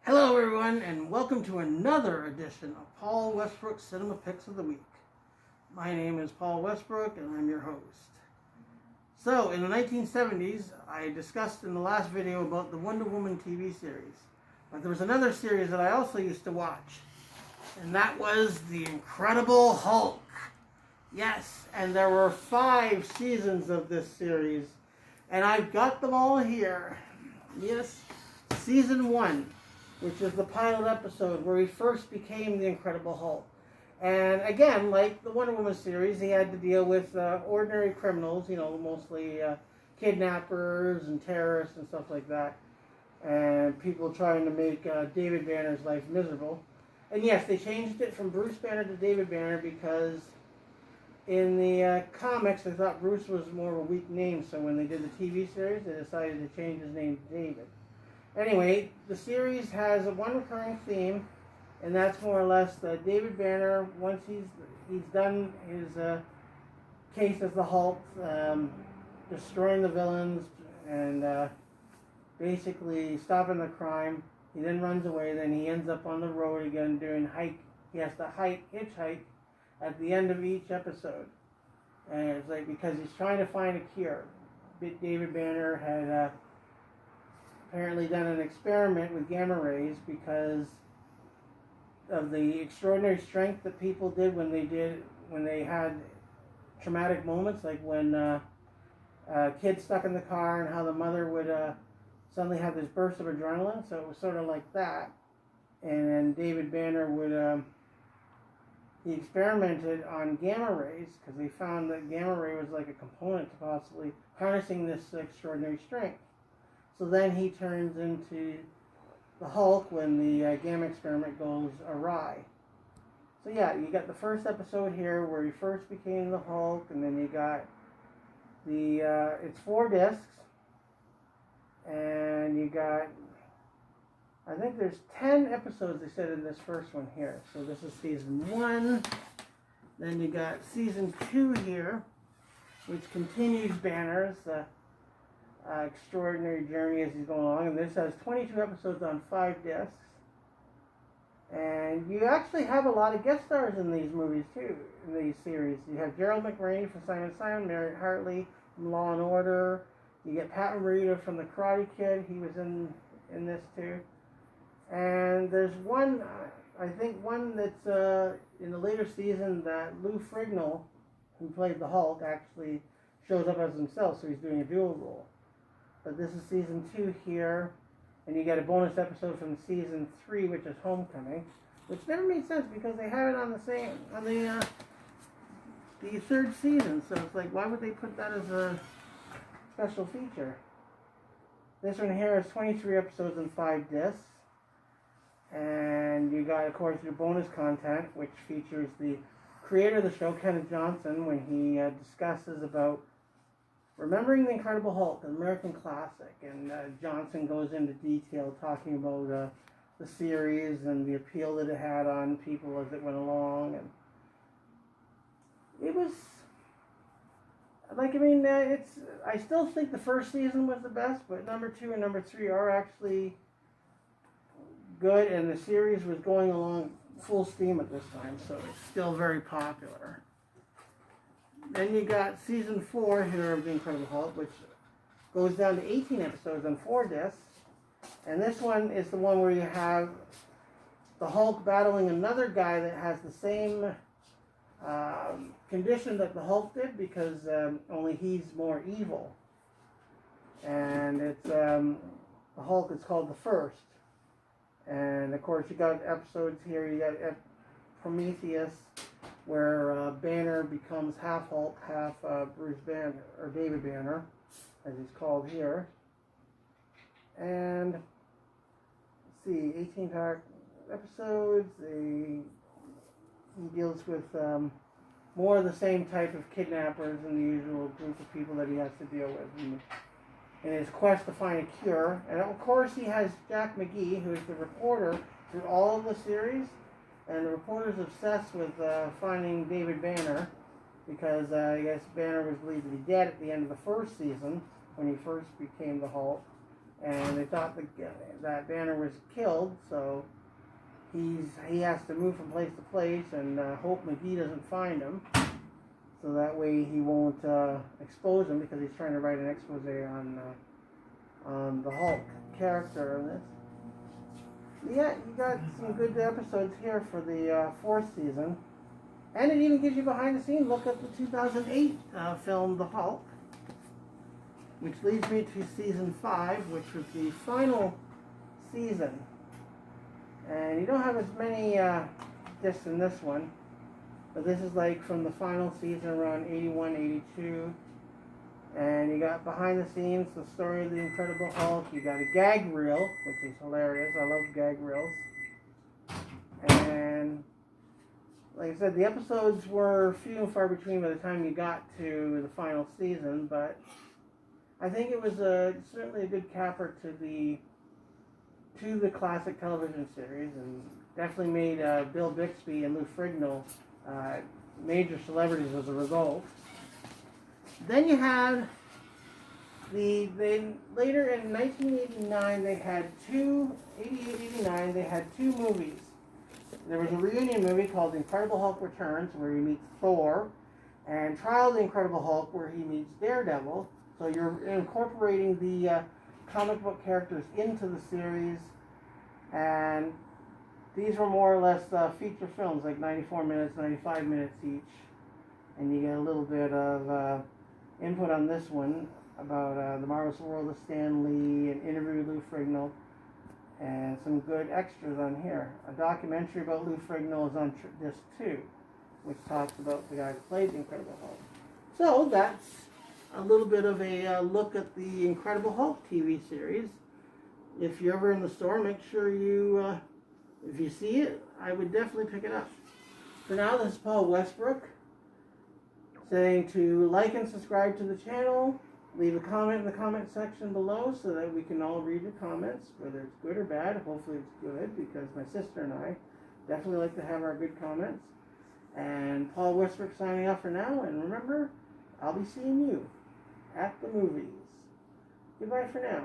Hello everyone and welcome to another edition of Paul Westbrook's Cinema Picks of the Week. My name is Paul Westbrook and I'm your host. So, in the 1970s, I discussed in the last video about the Wonder Woman TV series. But there was another series that I also used to watch, and that was The Incredible Hulk. Yes, and there were 5 seasons of this series, and I've got them all here. Yes, Season 1. Which is the pilot episode where he first became the Incredible Hulk. And again, like the Wonder Woman series, he had to deal with ordinary criminals, mostly kidnappers and terrorists and stuff like that. And people trying to make David Banner's life miserable. And yes, they changed it from Bruce Banner to David Banner because in the comics, they thought Bruce was more of a weak name. So when they did the TV series, they decided to change his name to David. Anyway, the series has one recurring theme, and that's more or less that David Banner, once he's done his case as the Hulk, destroying the villains and basically stopping the crime, he then runs away. Then he ends up on the road again doing He has to hitchhike at the end of each episode, and it's like because he's trying to find a cure. David Banner had apparently done an experiment with gamma rays because of the extraordinary strength that people did when they had traumatic moments, like when kids stuck in the car and how the mother would suddenly have this burst of adrenaline. So it was sort of like that. And then David Banner would he experimented on gamma rays because they found that gamma ray was like a component to possibly harnessing this extraordinary strength. So then he turns into the Hulk when the gamma experiment goes awry. So yeah, you got the first episode here where he first became the Hulk, and then you got it's 4 discs, and you got, I think there's 10 episodes they said in this first one here. So this is season 1. Then you got season 2 here, which continues Banner's extraordinary journey as he's going along, and this has 22 episodes on 5 discs. And you actually have a lot of guest stars in these movies too, in these series. You have Gerald McRaney from Simon, Mary Hartley from Law and Order. You get Pat Morita from The Karate Kid. He was in this too. And there's one that's in the later season that Lou Ferrigno, who played the Hulk, actually shows up as himself, so he's doing a dual role. But this is season 2 here, and you get a bonus episode from season 3, which is Homecoming, which never made sense because they have it on the 3rd season. So it's like, why would they put that as a special feature? This one here is 23 episodes and 5 discs, and you got, of course, your bonus content, which features the creator of the show, Kenneth Johnson, when he discusses about remembering the Incredible Hulk, an American classic, and Johnson goes into detail talking about the series and the appeal that it had on people as it went along, and it was like, I still think the first season was the best, but number 2 and number 3 are actually good, and the series was going along full steam at this time, so it's still very popular. Then you got season 4 here of The Incredible Hulk, which goes down to 18 episodes on 4 discs. And this one is the one where you have the Hulk battling another guy that has the same condition that the Hulk did, because only he's more evil. And it's the Hulk is called The First. And of course you got episodes here, you got Prometheus, where Banner becomes half Hulk, half Bruce Banner, or David Banner, as he's called here. And let's see, 18 episodes. He deals with more of the same type of kidnappers and the usual group of people that he has to deal with in his quest to find a cure. And of course he has Jack McGee, who is the reporter through all of the series. And the reporter's obsessed with finding David Banner because I guess Banner was believed to be dead at the end of the first season when he first became the Hulk. and they thought that Banner was killed, so he has to move from place to place, and hope McGee doesn't find him, so that way he won't expose him, because he's trying to write an expose on the Hulk character in this. Yeah, you got some good episodes here for the fourth season, and it even gives you behind the scenes look at the 2008 film The Hulk, which leads me to season 5, which was the final season. And you don't have as many discs in this one, but this is like from the final season around 81, 82. And you got behind the scenes the story of the Incredible Hulk. You got a gag reel, which is hilarious. I love gag reels. And like I said, the episodes were few and far between by the time you got to the final season, but I think it was certainly a good capper to the classic television series, and definitely made Bill Bixby and Lou Ferrigno major celebrities as a result. Then you had later in 1989 they had 89 they had two movies. There was a reunion movie called The Incredible Hulk Returns, where he meets Thor, and Trial of the Incredible Hulk, where he meets Daredevil. So you're incorporating the comic book characters into the series, and these were more or less feature films, like 94 minutes, 95 minutes each, and you get a little bit of input on this one about the marvelous world of Stan Lee, an interview with Lou Ferrigno, and some good extras on here. A documentary about Lou Ferrigno is on disc 2, which talks about the guy who played the Incredible Hulk. So that's a little bit of a look at the Incredible Hulk TV series. If you're ever in the store, make sure you, if you see it, I would definitely pick it up. For now, this is Paul Westbrook saying to like and subscribe to the channel. Leave a comment in the comment section below so that we can all read your comments, whether it's good or bad. Hopefully it's good, because my sister and I definitely like to have our good comments. And Paul Westbrook signing off for now, and remember, I'll be seeing you at the movies. Goodbye for now.